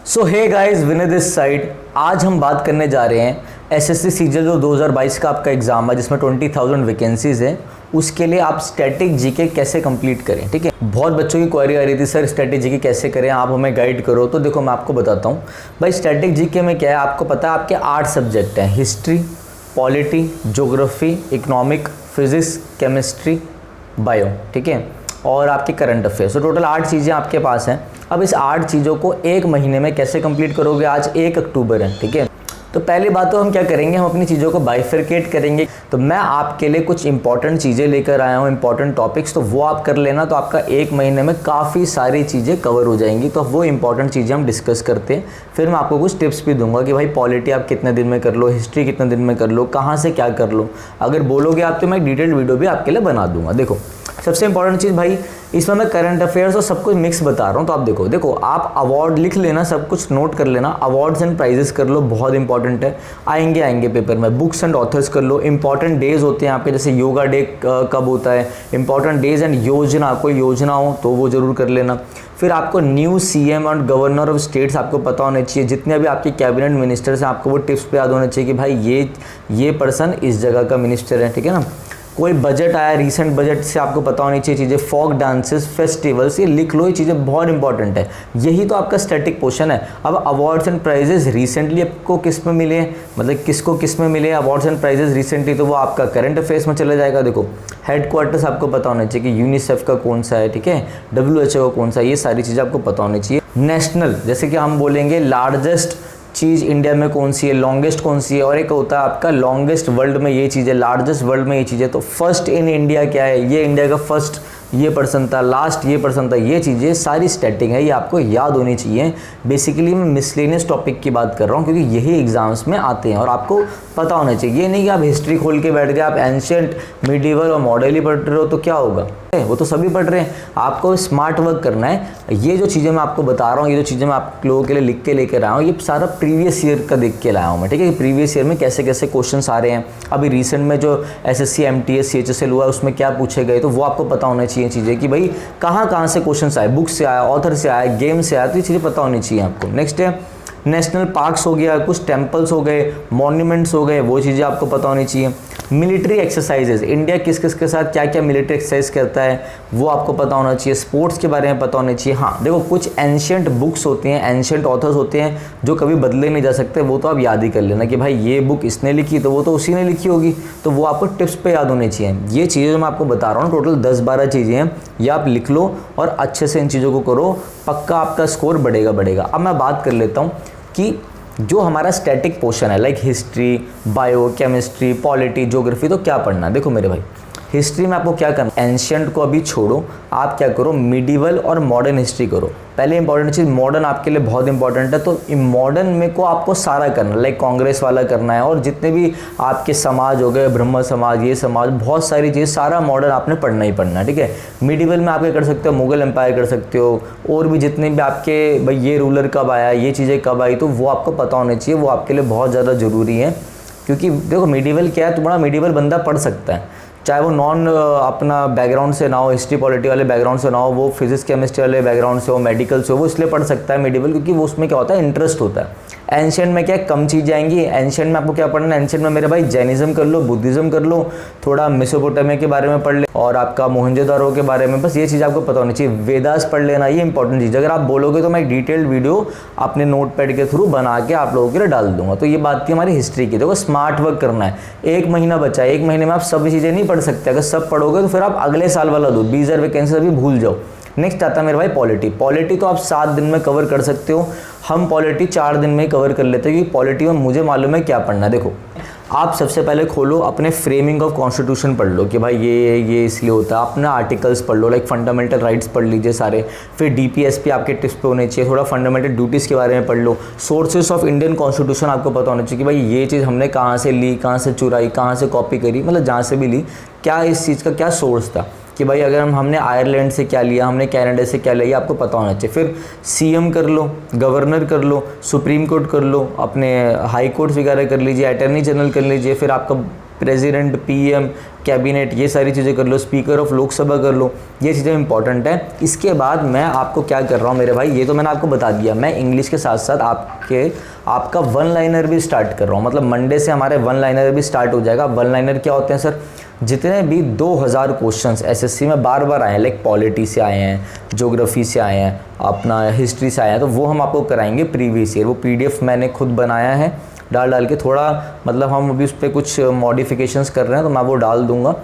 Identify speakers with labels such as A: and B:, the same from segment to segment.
A: So hey guys, Vinay this side. आज हम बात करने जा रहे हैं एसएससी सीजीएल जो 2022 का आपका एग्जाम है जिसमें 20,000 वैकेंसीज हैं, उसके लिए आप स्टैटिक जीके कैसे कंप्लीट करें। ठीक है, बहुत बच्चों की क्वेरी आ रही थी, सर स्टैटिक जीके कैसे करें, आप हमें गाइड करो। तो देखो मैं आपको बताता हूँ भाई, स्टैटिक जीके में क्या है, आपको पता है आपके 8 सब्जेक्ट हैं, history, polity, geography, economic, physics, chemistry, bio, ठीक है, और आपके करंट अफेयर्स। तो टोटल 8 चीज़ें आपके पास हैं। अब इस 8 चीज़ों को एक महीने में कैसे कंप्लीट करोगे। आज 1 अक्टूबर है, ठीक है। तो पहली बात तो हम क्या करेंगे, हम अपनी चीज़ों को बाइफरकेट करेंगे। तो मैं आपके लिए कुछ इंपॉर्टेंट चीज़ें लेकर आया हूँ, इंपॉर्टेंट टॉपिक्स, तो वो आप कर लेना। तो आपका 1 महीने में काफ़ी सारी चीज़ें कवर हो जाएंगी। तो वो इंपॉर्टेंट चीज़ें हम डिस्कस करते हैं। फिर मैं आपको कुछ टिप्स भी दूंगा कि भाई पॉलिटी आप कितने दिन में कर लो, हिस्ट्री कितने दिन में कर लो, कहाँ से क्या कर लो। अगर बोलोगे आप तो मैं डिटेल्ड वीडियो भी आपके लिए बना दूंगा। देखो सबसे इंपॉर्टेंट चीज़ भाई, इसमें मैं करंट अफेयर्स और सब कुछ मिक्स बता रहा हूँ। तो आप देखो आप अवार्ड लिख लेना, सब कुछ नोट कर लेना, अवार्ड्स एंड प्राइजेस कर लो, बहुत इंपॉर्टेंट है, आएंगे पेपर में। बुक्स एंड ऑथर्स कर लो, इंपॉर्टेंट डेज होते हैं आपके, जैसे योगा डे कब होता है, इंपॉर्टेंट डेज एंड योजना, कोई योजना हो तो वो जरूर कर लेना। फिर आपको न्यू सीएम और गवर्नर ऑफ स्टेट्स आपको पता होने चाहिए, जितने भी आपके कैबिनेट मिनिस्टर्स हैं आपको वो टिप्स पे याद होने चाहिए कि भाई ये पर्सन इस जगह का मिनिस्टर है, ठीक है ना। कोई बजट आया, रीसेंट बजट से आपको पता होनी चाहिए चीज़ें, फोक डांसेस, फेस्टिवल्स, ये लिख लो, ये चीज़ें बहुत इंपॉर्टेंट है। यही तो आपका स्टैटिक पोर्शन है। अब अवार्ड्स एंड प्राइजेस रिसेंटली आपको किस में मिले, मतलब किसको किस में मिले अवार्ड्स एंड प्राइजेस रिसेंटली, तो वो आपका करंट अफेयर्स में चला जाएगा। देखो हेडक्वार्टर्स आपको पता होना चाहिए कि यूनिसेफ का कौन सा है, ठीक है, WHO का कौन सा है, ये सारी चीज़ें आपको पता होनी चाहिए। नेशनल, जैसे कि हम बोलेंगे लार्जेस्ट चीज़ इंडिया में कौन सी है, लॉन्गेस्ट कौन सी है, और एक होता है आपका लॉन्गेस्ट वर्ल्ड में ये चीज़ है, लार्जेस्ट वर्ल्ड में ये चीज़ है। तो फर्स्ट इन इंडिया क्या है, ये इंडिया का फर्स्ट ये पर्सन था, लास्ट ये पर्सन था, ये चीज़ें सारी स्टैटिक है, ये आपको याद होनी चाहिए। बेसिकली मैं मिसलेनियस टॉपिक की बात कर रहा हूँ क्योंकि यही एग्जाम्स में आते हैं और आपको पता होना चाहिए। ये नहीं कि आप हिस्ट्री खोल के बैठ गए, आप एंशियंट, मिडीवल और मॉडल ही पढ़ रहे हो तो क्या होगा, वो तो सभी पढ़ रहे हैं। आपको स्मार्ट वर्क करना है। ये जो चीज़ें मैं आपको बता रहा हूँ, ये जो चीज़ें मैं आप लोगों के लिए लिख के लेकर आया हूँ, ये सारा प्रीवियस ईयर का देख के लाया हूँ मैं, ठीक है। प्रीवियस ईयर में कैसे कैसे क्वेश्चन आ रहे हैं, अभी रिसेंट में जो SSC MTS CHSL हुआ उसमें क्या पूछे गए, तो वो आपको पता होना चाहिए चीज़ें कि भाई कहाँ से क्वेश्चन आए, बुक से आया, ऑथर से आया, गेम से आया, तो ये चीज़ें पता होनी चाहिए आपको। नेक्स्ट है नेशनल पार्क्स हो गया, कुछ टेम्पल्स हो गए, मॉन्यूमेंट्स हो गए, वो चीज़ें आपको पता होनी चाहिए। मिलिट्री एक्सरसाइजेज, इंडिया किस किस के साथ क्या क्या मिलिट्री एक्सरसाइज करता है वो आपको पता होना चाहिए। स्पोर्ट्स के बारे में पता होना चाहिए। हाँ देखो कुछ एंशियंट बुक्स होती हैं, एंशियंट ऑथर्स होते हैं जो कभी बदले नहीं जा सकते, वो तो आप याद ही कर लेना कि भाई ये बुक इसने लिखी तो वो तो उसी ने लिखी होगी, तो वो आपको टिप्स पे याद होनी चाहिए। ये चीज़ें जो मैं आपको बता रहा हूँ टोटल 10-12 चीज़ें हैं, ये आप लिख लो और अच्छे से इन चीज़ों को करो, पक्का आपका स्कोर बढ़ेगा। अब मैं बात कर लेता हूँ कि जो हमारा स्टैटिक पोर्शन है, like history, bio, chemistry, polity, geography, तो क्या पढ़ना है। देखो मेरे भाई, हिस्ट्री में आपको क्या करना, एंशियंट को अभी छोड़ो, आप क्या करो, मिडीवल और मॉडर्न हिस्ट्री करो। पहले इंपॉर्टेंट चीज़ मॉडर्न आपके लिए बहुत इंपॉर्टेंट है, तो मॉडर्न में को आपको सारा करना, लाइक कांग्रेस वाला करना है, और जितने भी आपके समाज हो गए, ब्रह्म समाज, ये समाज, बहुत सारी चीज़, सारा मॉडर्न आपने पढ़ना ही पढ़ना है, ठीक है। मिडीवल में आप क्या कर सकते हो, मुगल एम्पायर कर सकते हो, और भी जितने भी आपके भाई ये रूलर कब आया, ये चीज़ें कब आई, तो वो आपको पता होना चाहिए, वो आपके लिए बहुत ज़्यादा ज़रूरी है। क्योंकि देखो मिडीवल क्या है, तुम्हारा मिडीवल बंदा पढ़ सकता है, चाहे वो नॉन अपना बैकग्राउंड से ना हो, हिस्ट्री पॉलिटी वाले बैकग्राउंड से ना हो, वो फिजिक्स केमिस्ट्री वाले बैकग्राउंड से हो, मेडिकल से हो, वो इसलिए पढ़ सकता है मिडीवल, क्योंकि वो उसमें क्या होता है, इंटरेस्ट होता है। एंशियंट में क्या है, कम चीज़ आएंगी। एंशियंट में आपको क्या पढ़ना है, एंशियंट में मेरे भाई जैनिज्म कर लो, बुद्धिज्म कर लो, थोड़ा मेसोपोटामिया के बारे में पढ़ ले, और आपका मोहनजोदारो के बारे में, बस ये चीज़ आपको पता होनी चाहिए। वेदास पढ़ लेना, ये इंपॉर्टेंट चीज़। अगर आप बोलोगे तो मैं एक डिटेल्ड वीडियो अपने नोट पैड के थ्रू बना के आप लोगों के लिए डाल दूंगा। तो ये बात थी हमारी हिस्ट्री की। देखो स्मार्ट वर्क करना है, 1 महीना बचा है, 1 महीने में आप सब चीज़ें नहीं पढ़ सकते। अगर सब पढ़ोगे तो फिर आप अगले साल वाला दो 20,000 वैकेंसी अभी भूल जाओ। नेक्स्ट आता है मेरे भाई पॉलिटी तो आप 7 दिन में कवर कर सकते हो, हम पॉलिटी 4 दिन में कवर कर लेते हैं, क्योंकि पॉलिटी में मुझे मालूम है क्या पढ़ना है। देखो आप सबसे पहले खोलो अपने फ्रेमिंग ऑफ कॉन्स्टिट्यूशन पढ़ लो कि भाई ये इसलिए होता है, अपना आर्टिकल्स पढ़ लो, लाइक फंडामेंटल राइट्स पढ़ लीजिए सारे। फिर DPSP आपके टिप्स पे होने चाहिए, थोड़ा फंडामेंटल ड्यूटीज़ के बारे में पढ़ लो। सोर्सेस ऑफ इंडियन कॉन्स्टिट्यूशन आपको पता होना चाहिए कि भाई ये चीज़ हमने कहाँ से ली, कहाँ से चुराई, कहाँ से कॉपी करी, मतलब जहाँ से भी ली, क्या इस चीज़ का क्या सोर्स था, कि भाई अगर हमने आयरलैंड से क्या लिया, हमने कनाडा से क्या लिया, आपको पता होना चाहिए। फिर CM कर लो, गवर्नर कर लो, सुप्रीम कोर्ट कर लो, अपने हाई कोर्ट्स वगैरह कर लीजिए, अटॉर्नी जनरल कर लीजिए, फिर आपका प्रेसिडेंट, PM, कैबिनेट, ये सारी चीज़ें कर लो, स्पीकर ऑफ लोकसभा कर लो, ये चीज़ें इंपॉर्टेंट है। इसके बाद मैं आपको क्या कर रहा हूँ मेरे भाई, ये तो मैंने आपको बता दिया, मैं इंग्लिश के साथ साथ आपका वन लाइनर भी स्टार्ट कर रहा हूँ। मतलब मंडे से हमारे वन लाइनर भी स्टार्ट हो जाएगा। वन लाइनर क्या होते हैं सर, जितने भी 2000 क्वेश्चंस एसएससी में बार बार आए हैं, लाइक पॉलिटी से आए हैं, ज्योग्राफी से आए हैं, अपना हिस्ट्री से आए हैं, तो वो हम आपको कराएंगे प्रीवियस ईयर। वो पीडीएफ मैंने खुद बनाया है, डाल के थोड़ा, मतलब हम अभी उस पर कुछ मॉडिफिकेशंस कर रहे हैं, तो मैं वो डाल दूंगा,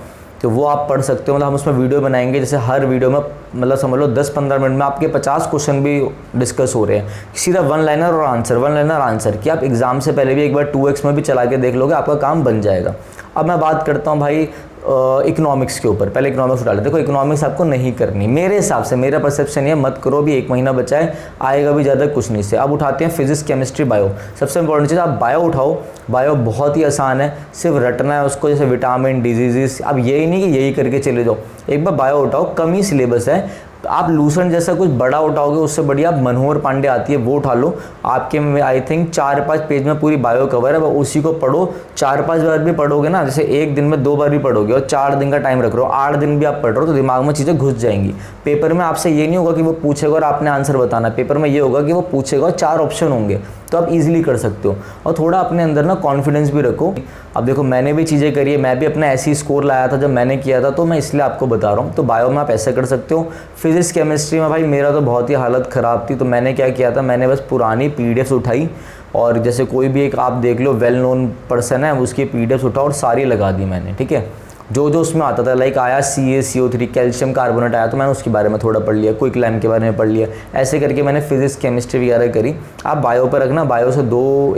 A: तो वो आप पढ़ सकते हो। मतलब हम उसमें वीडियो बनाएंगे, जैसे हर वीडियो में मतलब समझ लो 10-15 मिनट में आपके 50 क्वेश्चन भी डिस्कस हो रहे हैं, सीधा वन लाइनर और आंसर, वन लाइनर आंसर, कि आप एग्जाम से पहले भी एक बार 2x में भी चला के देख लोगे, आपका काम बन जाएगा। अब मैं बात करता हूँ भाई इकोनॉमिक्स के ऊपर। पहले इकोनॉमिक्स उठा लेते। देखो इकोनॉमिक्स आपको नहीं करनी, मेरे हिसाब से, मेरा परसेप्शन ये, मत करो, भी 1 महीना बचा है, आएगा भी ज़्यादा कुछ नहीं से। अब उठाते हैं फिजिक्स, केमिस्ट्री, बायो। सबसे इंपॉर्टेंट चीज़, आप बायो उठाओ। बायो बहुत ही आसान है, सिर्फ रटना है उसको, जैसे विटामिन, डिजीजेस। अब यही नहीं कि यही करके चले जाओ, एक बार बायो उठाओ, कम ही सिलेबस है। आप लूसेंट जैसा कुछ बड़ा उठाओगे, उससे बढ़िया आप मनोहर पांडे आती है, वो उठा लो। आपके में आई थिंक 4-5 पेज में पूरी बायो कवर है, उसी को पढ़ो। 4-5 बार भी पढ़ोगे ना, जैसे एक दिन में 2 बार भी पढ़ोगे और 4 दिन का टाइम रख रहे हो, 8 दिन भी आप पढ़ रहे हो, तो दिमाग में चीज़ें घुस जाएंगी। पेपर में आपसे ये नहीं होगा कि वो पूछेगा और आपने आंसर बताना, पेपर में ये होगा कि वो पूछेगा और 4 ऑप्शन होंगे, तो आप इजीली कर सकते हो। और थोड़ा अपने अंदर ना कॉन्फिडेंस भी रखो। अब देखो मैंने भी चीज़ें करी है, मैं भी अपना ऐसी स्कोर लाया था जब मैंने किया था, तो मैं इसलिए आपको बता रहा हूँ। तो बायो में आप ऐसे कर सकते हो। फिजिक्स, केमिस्ट्री में भाई मेरा तो बहुत ही हालत ख़राब थी, तो मैंने क्या किया था, मैंने बस पुरानी पीडीएफ्स उठाई, और जैसे कोई भी एक आप देख लो वेल नोन पर्सन है, उसकी पीडीएफ्स उठाओ और सारी लगा दी मैंने, ठीक है। जो जो उसमें आता था, लाइक आया CaCO3 कैल्शियम कार्बोनेट आया, तो मैंने उसके बारे में थोड़ा पढ़ लिया, क्विक लैम के बारे में पढ़ लिया, ऐसे करके मैंने फिजिक्स, केमिस्ट्री वगैरह करी। आप बायो पर रखना, बायो से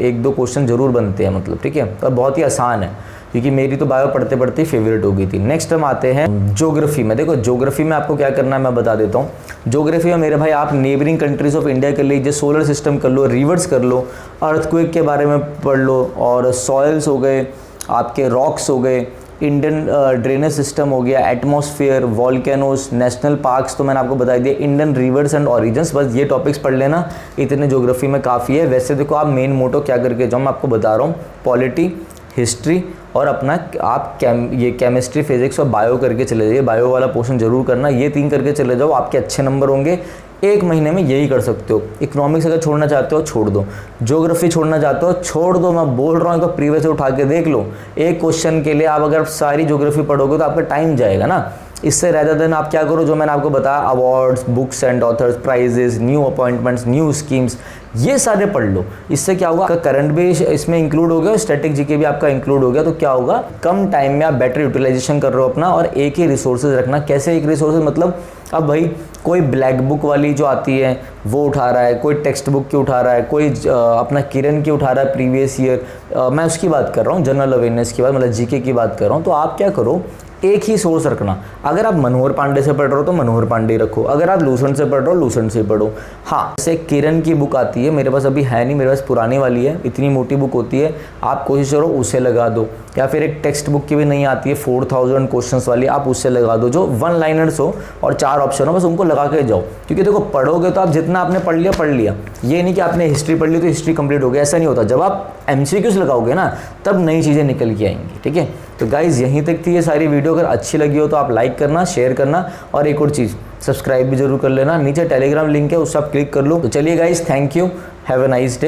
A: 1-2 क्वेश्चन जरूर बनते हैं, मतलब, ठीक है। और बहुत ही आसान है, क्योंकि मेरी तो बायो पढ़ते पढ़ते फेवरेट हो गई थी। नेक्स्ट हम आते हैं ज्योग्राफी में। देखो ज्योग्राफी में आपको क्या करना है मैं बता देता हूँ। ज्योग्राफी में मेरे भाई आप नेबरिंग कंट्रीज ऑफ इंडिया कर लीजिए, सोलर सिस्टम कर लो, रिवर्स कर लो, अर्थक्वेक के बारे में पढ़ लो, और सॉइल्स हो गए, आपके रॉक्स हो गए, इंडियन ड्रेनेज सिस्टम हो गया, एटमॉस्फेयर, वॉल्केनोस, नेशनल पार्क्स, तो मैंने आपको बता दिया, इंडियन रिवर्स एंड ओरिजिन्स। बस ये टॉपिक्स पढ़ लेना, इतने ज्योग्राफी में काफ़ी है। वैसे देखो आप मेन मोटो क्या करके जाओ, मैं आपको बता रहा हूँ, पॉलिटी, हिस्ट्री और अपना आप ये केमिस्ट्री, फिजिक्स और बायो करके चले जाइए। बायो वाला पोर्शन जरूर करना, ये 3 करके चले जाओ, आपके अच्छे नंबर होंगे। 1 महीने में यही कर सकते हो। इकोनॉमिक्स अगर छोड़ना चाहते हो छोड़ दो, ज्योग्राफी छोड़ना चाहते हो छोड़ दो, मैं बोल रहा हूँ, एक प्रीवियस उठा के देख लो। एक क्वेश्चन के लिए आप अगर सारी ज्योग्राफी पढ़ोगे तो आपका टाइम जाएगा ना। इससे रेदर देन आप क्या करो, जो मैंने आपको बताया, awards, books and authors, prizes, new appointments, new schemes, ये सारे पढ़ लो। इससे क्या होगा, आपका करंट भी इसमें इंक्लूड हो गया और स्टैटिक जीके भी आपका इंक्लूड हो गया। तो क्या होगा, कम टाइम में आप बेटर यूटिलाइजेशन कर रहे हो अपना, और एक ही रिसोर्सेज रखना। कैसे एक रिसोर्सेज, मतलब अब भाई कोई ब्लैक बुक वाली जो आती है वो उठा रहा है, कोई टेक्स्ट बुक की उठा रहा है, कोई अपना किरण की उठा रहा है प्रीवियस ईयर, मैं उसकी बात कर रहा हूँ, जनरल अवेयरनेस की बात, मतलब जीके की बात कर रहा हूँ। तो आप क्या करो, एक ही सोर्स रखना। अगर आप मनोहर पांडे से पढ़ रहे हो तो मनोहर पांडे रखो, अगर आप लूसेंट से पढ़ रहे हो लूसेंट से पढ़ो। हाँ, जैसे किरण की बुक आती है, मेरे पास अभी है नहीं, मेरे पास पुरानी वाली है, इतनी मोटी बुक होती है, आप कोशिश करो उसे लगा दो। या फिर एक टेक्स्ट बुक की भी नहीं आती है 4000 क्वेश्चंस वाली, आप उससे लगा दो, जो 1 लाइनर्स हो और 4 ऑप्शन हो, बस उनको लगा के जाओ। क्योंकि देखो पढ़ोगे तो आप जितना आपने पढ़ लिया, ये नहीं कि आपने हिस्ट्री पढ़ ली तो हिस्ट्री कंप्लीट हो गया, ऐसा नहीं होता। जब आप MCQs लगाओगे ना, तब नई चीज़ें निकल के आएंगी, ठीक है। तो गाइज़ यहीं तक थी ये सारी वीडियो। अगर अच्छी लगी हो तो आप लाइक करना, शेयर करना, और एक और चीज़ सब्सक्राइब भी जरूर कर लेना। नीचे टेलीग्राम लिंक है, उससे आप क्लिक कर लो। तो चलिए guys, thank you, have a nice day.